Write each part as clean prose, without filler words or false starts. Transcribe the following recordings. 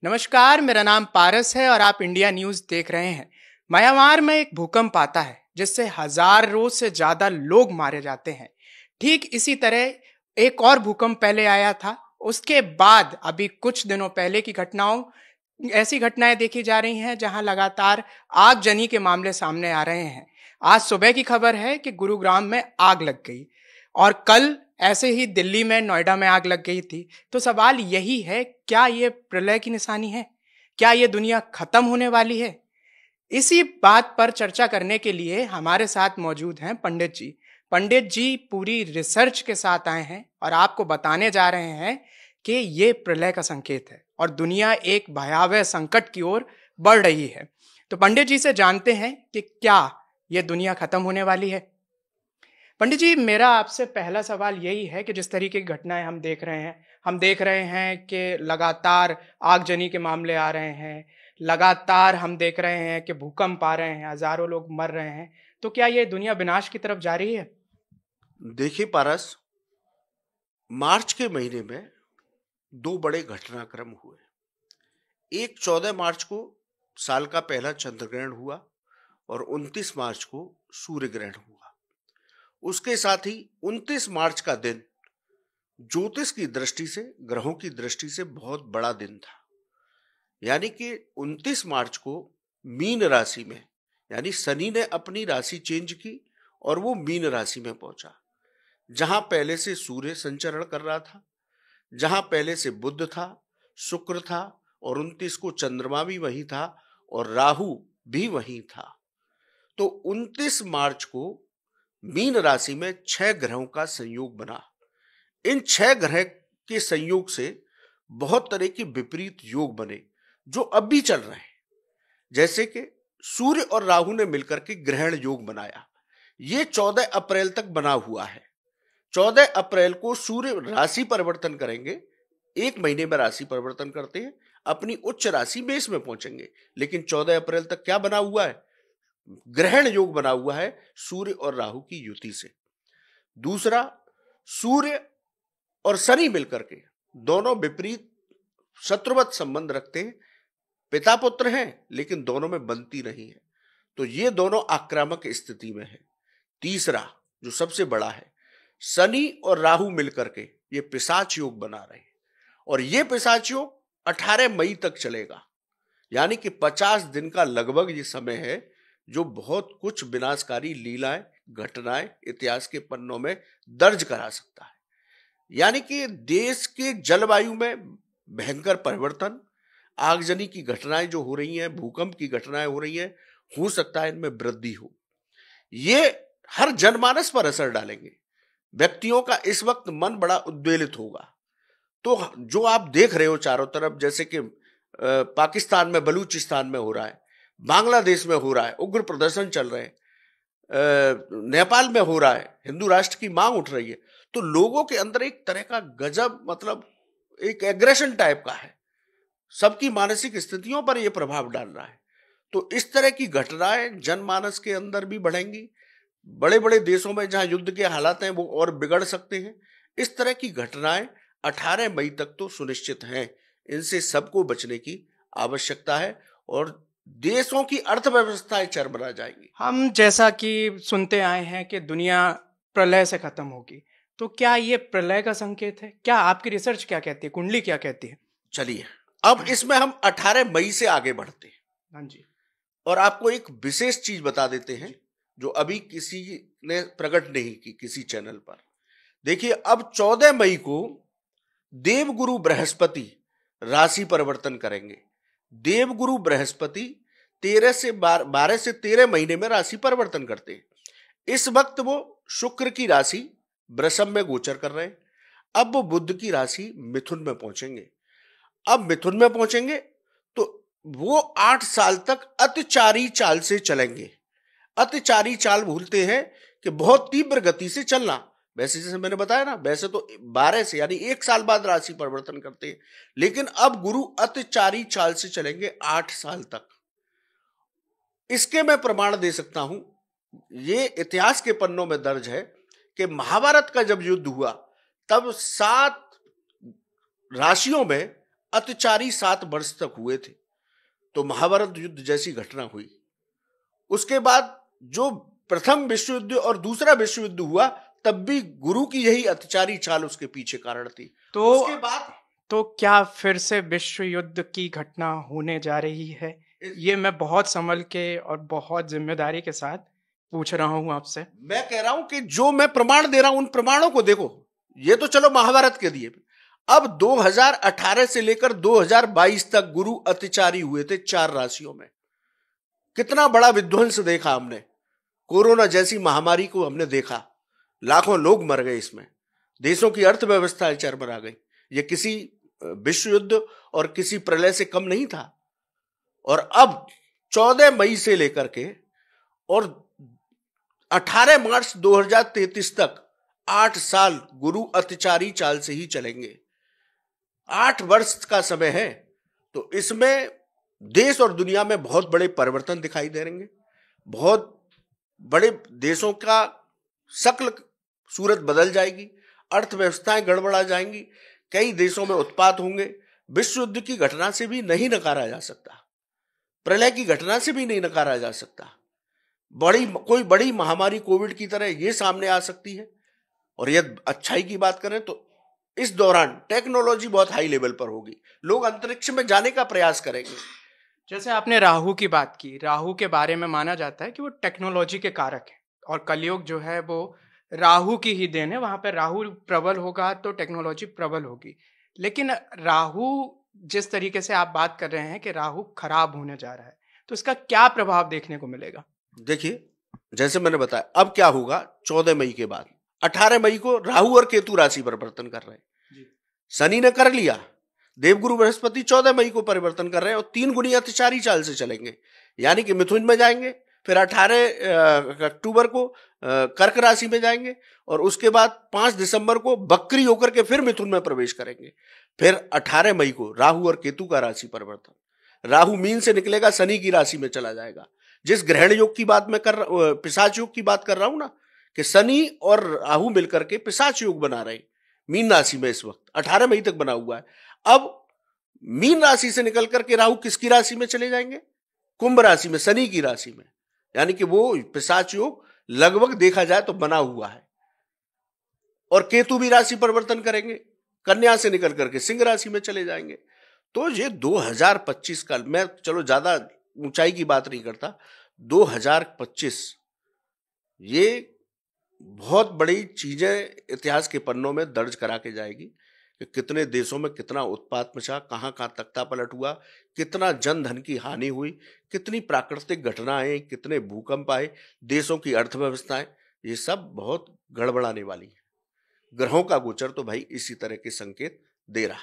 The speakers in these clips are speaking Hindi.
नमस्कार, मेरा नाम पारस है और आप इंडिया न्यूज़ देख रहे हैं। म्यांमार में एक भूकंप आता है जिससे हजारों से ज़्यादा लोग मारे जाते हैं। ठीक इसी तरह एक और भूकंप पहले आया था। उसके बाद अभी कुछ दिनों पहले की ऐसी घटनाएं देखी जा रही हैं जहां लगातार आगजनी के मामले सामने आ रहे हैं। आज सुबह की खबर है कि गुरुग्राम में आग लग गई और कल ऐसे ही दिल्ली में, नोएडा में आग लग गई थी। तो सवाल यही है, क्या ये प्रलय की निशानी है? क्या ये दुनिया खत्म होने वाली है? इसी बात पर चर्चा करने के लिए हमारे साथ मौजूद हैं पंडित जी। पंडित जी पूरी रिसर्च के साथ आए हैं और आपको बताने जा रहे हैं कि ये प्रलय का संकेत है और दुनिया एक भयावह संकट की ओर बढ़ रही है। तो पंडित जी से जानते हैं कि क्या ये दुनिया खत्म होने वाली है। पंडित जी, मेरा आपसे पहला सवाल यही है कि जिस तरीके की घटनाएं हम देख रहे हैं कि लगातार आगजनी के मामले आ रहे हैं, लगातार हम देख रहे हैं कि भूकंप आ रहे हैं, हजारों लोग मर रहे हैं। तो क्या ये दुनिया विनाश की तरफ जा रही है? देखिए पारस, मार्च के महीने में दो बड़े घटनाक्रम हुए। एक 14 मार्च को साल का पहला चंद्र ग्रहण हुआ और 29 मार्च को सूर्य ग्रहण हुआ। उसके साथ ही 29 मार्च का दिन ज्योतिष की दृष्टि से, ग्रहों की दृष्टि से बहुत बड़ा दिन था। यानी कि 29 मार्च को मीन राशि में, यानी शनि ने अपनी राशि चेंज की और वो मीन राशि में पहुंचा, जहां पहले से सूर्य संचरण कर रहा था, जहां पहले से बुध था, शुक्र था और 29 को चंद्रमा भी वही था और राहु भी वही था। तो 29 मार्च को मीन राशि में 6 ग्रहों का संयोग बना। इन 6 ग्रह के संयोग से बहुत तरह के विपरीत योग बने जो अब भी चल रहे हैं। जैसे कि सूर्य और राहु ने मिलकर के ग्रहण योग बनाया। ये 14 अप्रैल तक बना हुआ है। 14 अप्रैल को सूर्य राशि परिवर्तन करेंगे। एक महीने में राशि परिवर्तन करते हैं, अपनी उच्च राशि मेष में पहुंचेंगे। लेकिन 14 अप्रैल तक क्या बना हुआ है? ग्रहण योग बना हुआ है सूर्य और राहु की युति से। दूसरा, सूर्य और शनि मिलकर के दोनों विपरीत शत्रुवत संबंध रखते हैं। पिता पुत्र हैं लेकिन दोनों में बनती नहीं है, तो ये दोनों आक्रामक स्थिति में है। तीसरा, जो सबसे बड़ा है, शनि और राहु मिलकर के ये पिशाच योग बना रहे हैं और ये पिशाच योग 18 मई तक चलेगा। यानी कि 50 दिन का लगभग ये समय है जो बहुत कुछ विनाशकारी लीलाएं, घटनाएं इतिहास के पन्नों में दर्ज करा सकता है। यानी कि देश के जलवायु में भयंकर परिवर्तन, आगजनी की घटनाएं जो हो रही हैं, भूकंप की घटनाएं हो रही हैं, हो सकता है इनमें वृद्धि हो। ये हर जनमानस पर असर डालेंगे। व्यक्तियों का इस वक्त मन बड़ा उद्वेलित होगा। तो जो आप देख रहे हो चारों तरफ, जैसे कि पाकिस्तान में, बलूचिस्तान में हो रहा है, बांग्लादेश में हो रहा है, उग्र प्रदर्शन चल रहे हैं, नेपाल में हो रहा है, हिंदू राष्ट्र की मांग उठ रही है। तो लोगों के अंदर एक तरह का गजब, मतलब एक एग्रेशन टाइप का है। सबकी मानसिक स्थितियों पर यह प्रभाव डाल रहा है। तो इस तरह की घटनाएं जनमानस के अंदर भी बढ़ेंगी। बड़े बड़े देशों में जहां युद्ध के हालात हैं वो और बिगड़ सकते हैं। इस तरह की घटनाएं 18 मई तक तो सुनिश्चित हैं। इनसे सबको बचने की आवश्यकता है और देशों की अर्थव्यवस्थाएं चरमरा जाएंगी। हम जैसा कि सुनते आए हैं कि दुनिया प्रलय से खत्म होगी, तो क्या ये प्रलय का संकेत है? क्या आपकी रिसर्च क्या कहती है, कुंडली क्या कहती है? चलिए, अब इसमें हम 18 मई से आगे बढ़ते हैं। हाँ जी। और आपको एक विशेष चीज बता देते हैं जो अभी किसी ने प्रकट नहीं की किसी चैनल पर। देखिए, अब 14 मई को देवगुरु बृहस्पति राशि परिवर्तन करेंगे। देवगुरु बृहस्पति 12 से 13 महीने में राशि परिवर्तन करते हैं। इस वक्त वो शुक्र की राशि वृषभ में गोचर कर रहे हैं। अब वो बुध की राशि मिथुन में पहुंचेंगे। अब मिथुन में पहुंचेंगे तो वो 8 साल तक अतिचारी चाल से चलेंगे। अतिचारी चाल भूलते हैं कि बहुत तीव्र गति से चलना। वैसे जैसे मैंने बताया ना, वैसे तो 12 से यानी 1 साल बाद राशि परिवर्तन करते हैं, लेकिन अब गुरु अतिचारी चाल से चलेंगे 8 साल तक। इसके मैं प्रमाण दे सकता हूं, ये इतिहास के पन्नों में दर्ज है कि महाभारत का जब युद्ध हुआ तब 7 राशियों में अत्याचारी 7 वर्ष तक हुए थे, तो महाभारत युद्ध जैसी घटना हुई। उसके बाद जो प्रथम विश्व युद्ध और दूसरा विश्व युद्ध हुआ, तब भी गुरु की यही अत्याचारी चाल उसके पीछे कारण थी। तो उसके बाद तो क्या फिर से विश्व युद्ध की घटना होने जा रही है? ये मैं बहुत संभल के और बहुत जिम्मेदारी के साथ पूछ रहा हूं आपसे। मैं कह रहा हूं कि जो मैं प्रमाण दे रहा हूं, उन प्रमाणों को देखो। ये तो चलो महाभारत के दिए, अब 2018 से लेकर 2022 तक गुरु अत्याचारी हुए थे 4 राशियों में। कितना बड़ा विध्वंस देखा हमने। कोरोना जैसी महामारी को हमने देखा, लाखों लोग मर गए, इसमें देशों की अर्थव्यवस्था चरमरा गई। ये किसी विश्व युद्ध और किसी प्रलय से कम नहीं था। और अब 14 मई से लेकर के और 18 मार्च 2033 तक 8 साल गुरु अत्याचारी चाल से ही चलेंगे। 8 वर्ष का समय है, तो इसमें देश और दुनिया में बहुत बड़े परिवर्तन दिखाई देंगे। बहुत बड़े देशों का शक्ल सूरत बदल जाएगी, अर्थव्यवस्थाएं गड़बड़ा जाएंगी, कई देशों में उत्पात होंगे। विश्व युद्ध की घटना से भी नहीं नकारा जा सकता, प्रलय की घटना से भी नहीं नकारा जा सकता। कोई बड़ी महामारी कोविड की तरह ये सामने आ सकती है। और यह अच्छाई की बात करें तो इस दौरान टेक्नोलॉजी बहुत हाई लेवल पर होगी, लोग अंतरिक्ष में जाने का प्रयास करेंगे। जैसे आपने राहु की बात की, राहु के बारे में माना जाता है कि वो टेक्नोलॉजी के कारक है, और कलयुग जो है वो राहु की ही देन है। वहां पर राहु प्रबल होगा तो टेक्नोलॉजी प्रबल होगी। लेकिन राहु, जिस तरीके से आप बात कर रहे हैं कि राहु खराब होने जा रहा है, तो इसका क्या प्रभाव देखने को मिलेगा? देखिए, जैसे मैंने बताया, अब क्या होगा 14 मई के बाद 18 मई को राहु और केतु राशि परिवर्तन कर रहे हैं। शनि ने कर लिया, देवगुरु बृहस्पति 14 मई को परिवर्तन कर रहे हैं और 3 गुनी अत्याचारी चाल से चलेंगे, यानी कि मिथुन में जाएंगे, फिर 18 अक्टूबर को कर्क राशि में जाएंगे और उसके बाद 5 दिसंबर को बकरी होकर के फिर मिथुन में प्रवेश करेंगे। फिर 18 मई को राहु और केतु का राशि परिवर्तन, राहु मीन से निकलेगा, शनि की राशि में चला जाएगा। जिस ग्रहण योग की बात मैं पिशाच योग की बात कर रहा हूं ना, कि शनि और राहु मिलकर के पिशाच योग बना रहे हैं मीन राशि में, इस वक्त 18 मई तक बना हुआ है। अब मीन राशि से निकल करके राहु किसकी राशि में चले जाएंगे? कुंभ राशि में, शनि की राशि में, यानी कि वो पिशाच योग लगभग देखा जाए तो बना हुआ है। और केतु भी राशि परिवर्तन करेंगे, कन्या से निकल करके सिंह राशि में चले जाएंगे। तो ये 2025 का, मैं चलो ज्यादा ऊंचाई की बात नहीं करता, 2025 ये बहुत बड़ी चीजें इतिहास के पन्नों में दर्ज करा के जाएगी कि कितने देशों में कितना उत्पात मचा, कहां कहां तख्ता पलट हुआ, कितना जन धन की हानि हुई, कितनी प्राकृतिक घटनाएं, कितने भूकंप आए, देशों की अर्थव्यवस्थाएं, ये सब बहुत गड़बड़ाने वाली है। ग्रहों का गोचर तो भाई इसी तरह के संकेत दे रहा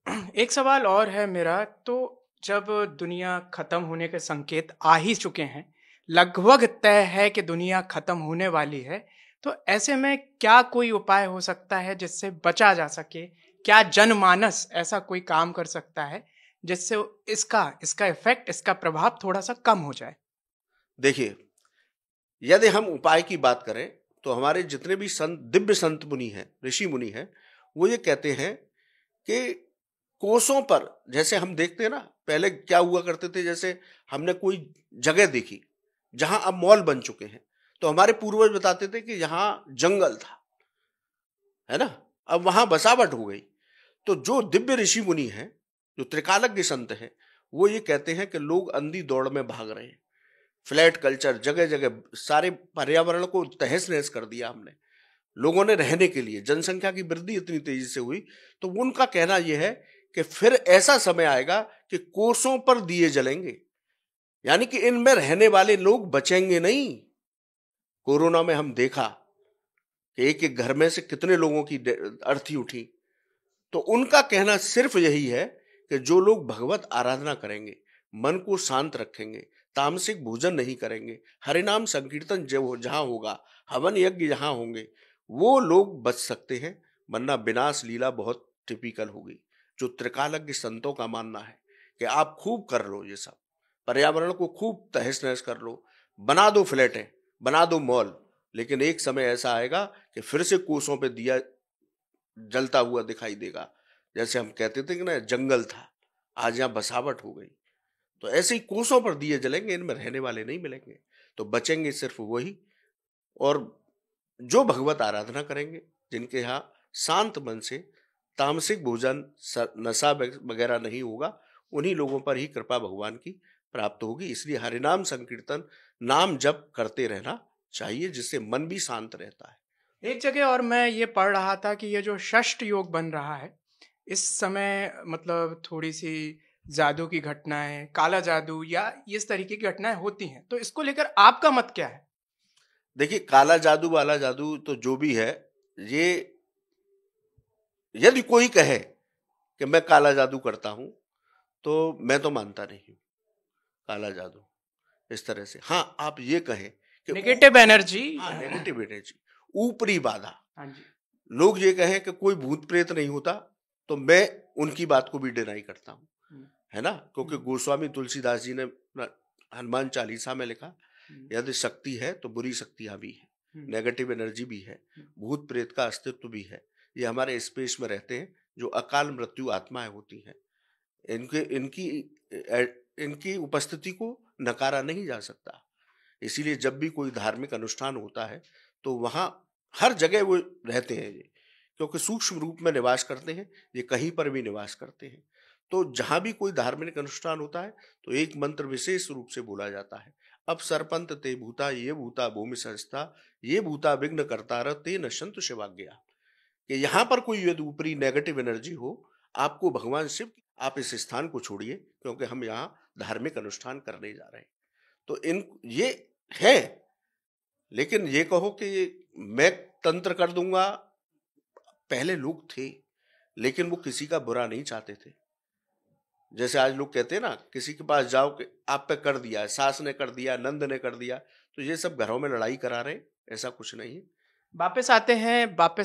है। एक सवाल और है मेरा, तो जब दुनिया खत्म होने के संकेत आ ही चुके हैं, लगभग तय है कि दुनिया खत्म होने वाली है, तो ऐसे में क्या कोई उपाय हो सकता है जिससे बचा जा सके? क्या जनमानस ऐसा कोई काम कर सकता है जिससे इसका इफेक्ट, इसका प्रभाव थोड़ा सा कम हो जाए? देखिए, यदि हम उपाय की बात करें तो हमारे जितने भी संत, दिव्य संत मुनि हैं, ऋषि मुनि हैं, वो ये कहते हैं कि कोसों पर, जैसे हम देखते हैं ना, पहले क्या हुआ करते थे, जैसे हमने कोई जगह देखी जहां अब मॉल बन चुके हैं, तो हमारे पूर्वज बताते थे कि यहां जंगल था, है ना, अब वहां बसावट हो गई। तो जो दिव्य ऋषि मुनि हैं, जो त्रिकालज्ञ संत हैं, वो ये कहते हैं कि लोग अंधी दौड़ में भाग रहे हैं। फ्लैट कल्चर, जगह जगह सारे पर्यावरण को तहस नहस कर दिया हमने लोगों ने रहने के लिए। जनसंख्या की वृद्धि इतनी तेजी से हुई, तो उनका कहना यह है कि फिर ऐसा समय आएगा कि कोसों पर दिए जलेंगे, यानी कि इनमें रहने वाले लोग बचेंगे नहीं। कोरोना में हम देखा कि एक एक घर में से कितने लोगों की अर्थी उठी। तो उनका कहना सिर्फ यही है कि जो लोग भगवत आराधना करेंगे, मन को शांत रखेंगे, तामसिक भोजन नहीं करेंगे, हरिनाम संकीर्तन जहां होगा, हवन यज्ञ जहां होंगे, वो लोग बच सकते हैं, वरना विनाश लीला बहुत टिपिकल होगी। जो त्रिकालज्ञ संतों का मानना है कि आप खूब कर लो, ये सब पर्यावरण को खूब तहस नहस कर लो, बना दो फ्लैटें, बना दो मॉल, लेकिन एक समय ऐसा आएगा कि फिर से कोसों पे दिया जलता हुआ दिखाई देगा। जैसे हम कहते थे कि ना जंगल था, आज यहाँ बसावट हो गई। तो ऐसे ही कोसों पर दिए जलेंगे, इनमें रहने वाले नहीं मिलेंगे, तो बचेंगे सिर्फ वही, और जो भगवत आराधना करेंगे, जिनके यहाँ शांत मन से तामसिक भोजन नशा वगैरह नहीं होगा, उन्हीं लोगों पर ही कृपा भगवान की प्राप्त होगी। इसलिए हरिनाम संकीर्तन, नाम जप करते रहना चाहिए, जिससे मन भी शांत रहता है। एक जगह और मैं ये पढ़ रहा था कि ये जो षष्ठ योग बन रहा है इस समय, मतलब थोड़ी सी जादू की घटनाएं, काला जादू या इस तरीके की घटनाएं होती हैं, तो इसको लेकर आपका मत क्या है? देखिए, काला जादू वाला जादू तो जो भी है, ये यदि कोई कहे कि मैं काला जादू करता हूं, तो मैं तो मानता नहीं हूं काला जादू इस तरह से। हाँ, आप ये कहें कि नेगेटिव एनर्जी, नेगेटिव एनर्जी, ऊपरी बाधा, हाँ जी, लोग ये कहें कि कोई भूत प्रेत नहीं होता, तो मैं उनकी बात को भी डिनाई करता हूं, है ना। क्योंकि गोस्वामी तुलसीदास जी ने हनुमान चालीसा में लिखा, यदि शक्ति है तो बुरी शक्तियां भी है, नेगेटिव एनर्जी भी है, भूत प्रेत का अस्तित्व भी है। ये हमारे स्पेस में रहते हैं, जो अकाल मृत्यु आत्माएं होती हैं। इनकी इनकी उपस्थिति को नकारा नहीं जा सकता। इसीलिए जब भी कोई धार्मिक अनुष्ठान होता है, तो वहां हर जगह वो रहते हैं ये, क्योंकि सूक्ष्म रूप में निवास करते हैं, ये कहीं पर भी निवास करते हैं। तो जहां भी कोई धार्मिक अनुष्ठान होता है, तो एक मंत्र विशेष रूप से बोला जाता है, अब सरपंत ते भूता ये भूता भूमि संस्था, ये भूता विघ्न करता ते न संतु शिवाज्ञा। कि यहाँ पर कोई यदि ऊपरी नेगेटिव एनर्जी हो, आपको भगवान शिव, आप इस स्थान को छोड़िए, क्योंकि हम यहाँ धार्मिक अनुष्ठान करने जा रहे हैं। तो इन ये है, लेकिन ये कहो कि मैं तंत्र कर दूंगा, पहले लोग थे, लेकिन वो किसी का बुरा नहीं चाहते थे। जैसे आज लोग कहते हैं ना, किसी के पास जाओ कि आप पे कर दिया है, सास ने कर दिया, नंद ने कर दिया, तो ये सब घरों में लड़ाई करा रहे, ऐसा कुछ नहीं है। वापस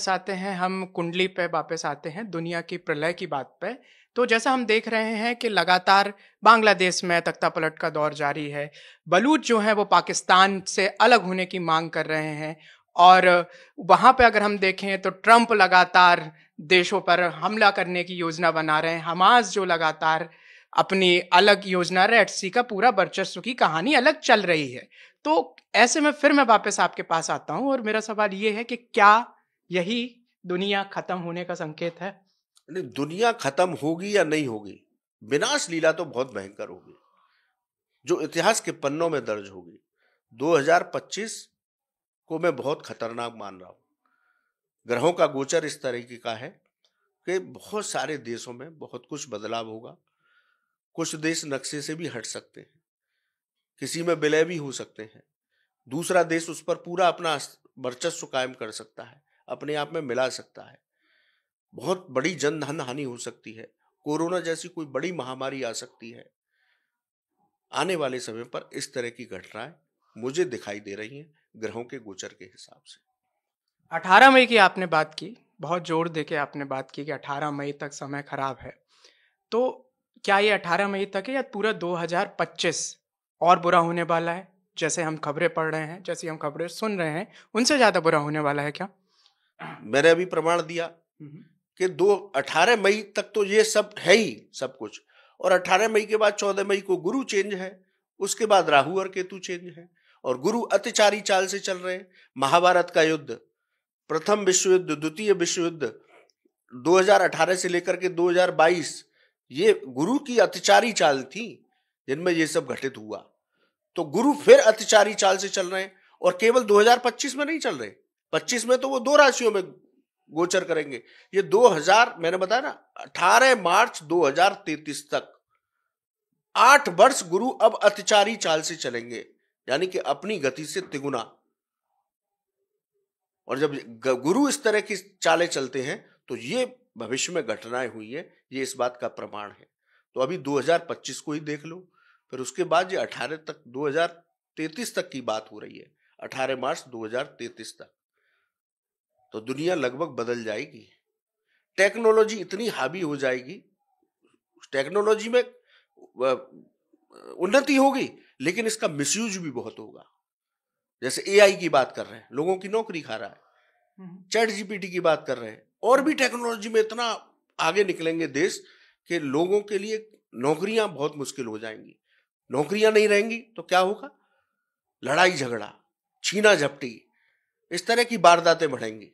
आते हैं हम कुंडली पे, वापस आते हैं दुनिया की प्रलय की बात पे। तो जैसा हम देख रहे हैं कि लगातार बांग्लादेश में तख्तापलट का दौर जारी है, बलूच जो हैं वो पाकिस्तान से अलग होने की मांग कर रहे हैं, और वहाँ पे अगर हम देखें तो ट्रंप लगातार देशों पर हमला करने की योजना बना रहे हैं, हमास जो लगातार अपनी अलग योजना, रेड सी का पूरा वर्चस्व की कहानी अलग चल रही है। तो ऐसे में फिर मैं वापस आपके पास आता हूं, और मेरा सवाल ये है कि क्या यही दुनिया खत्म होने का संकेत है? नहीं, दुनिया खत्म होगी या नहीं होगी, विनाश लीला तो बहुत भयंकर होगी, जो इतिहास के पन्नों में दर्ज होगी। 2025 को मैं बहुत खतरनाक मान रहा हूं। ग्रहों का गोचर इस तरीके का है कि बहुत सारे देशों में बहुत कुछ बदलाव होगा। कुछ देश नक्शे से भी हट सकते हैं, किसी में विलय भी हो सकते हैं, दूसरा देश उस पर पूरा अपना वर्चस्व कायम कर सकता है, अपने आप में मिला सकता है। बहुत बड़ी जनधन हानि हो सकती है, कोरोना जैसी कोई बड़ी महामारी आ सकती है। आने वाले समय पर इस तरह की घटनाएं मुझे दिखाई दे रही हैं, ग्रहों के गोचर के हिसाब से। 18 मई की आपने बात की, बहुत जोर देके आपने बात की कि 18 मई तक समय खराब है। तो क्या ये 18 मई तक है, या पूरा 2025 और बुरा होने वाला है? जैसे हम खबरें पढ़ रहे हैं, जैसी हम खबरें सुन रहे हैं, उनसे ज्यादा बुरा होने वाला है क्या? मैंने अभी प्रमाण दिया कि 18 मई तक तो ये सब है ही सब कुछ, और 18 मई के बाद 14 मई को गुरु चेंज है, उसके बाद राहु और केतु चेंज है, और गुरु अतिचारी चाल से चल रहे हैं। महाभारत का युद्ध, प्रथम विश्व युद्ध, द्वितीय विश्व युद्ध 2018 से लेकर के 2022, ये गुरु की अतिचारी चाल थी जिनमें ये सब घटित हुआ। तो गुरु फिर अतिचारी चाल से चल रहे हैं, और केवल 2025 में नहीं चल रहे, 25 में तो वो 2 राशियों में गोचर करेंगे। ये 2000, मैंने बताया ना, 18 मार्च 2033 तक 8 वर्ष गुरु अब अतिचारी चाल से चलेंगे, यानी कि अपनी गति से तिगुना। और जब गुरु इस तरह की चालें चलते हैं, तो ये भविष्य में घटनाएं हुई है, ये इस बात का प्रमाण है। तो अभी 2025 को ही देख लो, फिर उसके बाद ये 18 तक 2033 तक की बात हो रही है, 18 मार्च 2033 तक। तो दुनिया लगभग बदल जाएगी, टेक्नोलॉजी इतनी हावी हो जाएगी, टेक्नोलॉजी में उन्नति होगी, लेकिन इसका मिसयूज भी बहुत होगा। जैसे एआई की बात कर रहे हैं, लोगों की नौकरी खा रहा है, चैट जीपीटी की बात कर रहे हैं, और भी टेक्नोलॉजी में इतना आगे निकलेंगे देश के लोगों के लिए नौकरियां बहुत मुश्किल हो जाएंगी। नौकरियां नहीं रहेंगी तो क्या होगा? लड़ाई झगड़ा, छीना झपटी, इस तरह की वारदातें बढ़ेंगी।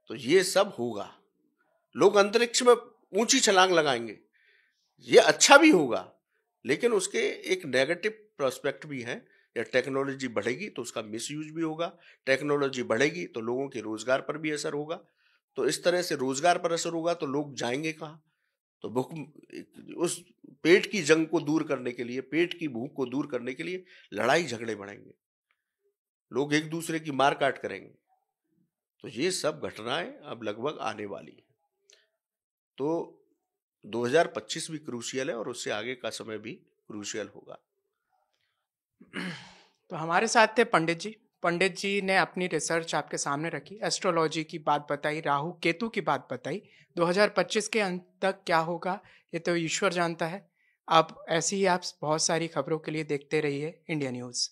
तो ये सब होगा। लोग अंतरिक्ष में ऊंची छलांग लगाएंगे, ये अच्छा भी होगा, लेकिन उसके एक नेगेटिव प्रोस्पेक्ट भी है। या टेक्नोलॉजी बढ़ेगी तो उसका मिसयूज भी होगा, टेक्नोलॉजी बढ़ेगी तो लोगों के रोजगार पर भी असर होगा। तो इस तरह से रोजगार पर असर होगा तो लोग जाएंगे कहाँ? तो भूख, उस पेट की जंग को दूर करने के लिए, पेट की भूख को दूर करने के लिए लड़ाई झगड़े बढ़ेंगे, लोग एक दूसरे की मार काट करेंगे। तो ये सब घटनाएं अब लगभग आने वाली हैं। तो 2025 भी क्रूशियल है और उससे आगे का समय भी क्रूशियल होगा। तो हमारे साथ थे पंडित जी। पंडित जी ने अपनी रिसर्च आपके सामने रखी, एस्ट्रोलॉजी की बात बताई, राहु केतु की बात बताई। 2025 के अंत तक क्या होगा ये तो ईश्वर जानता है। अब ऐसी ही आप बहुत सारी खबरों के लिए देखते रहिए इंडिया न्यूज़।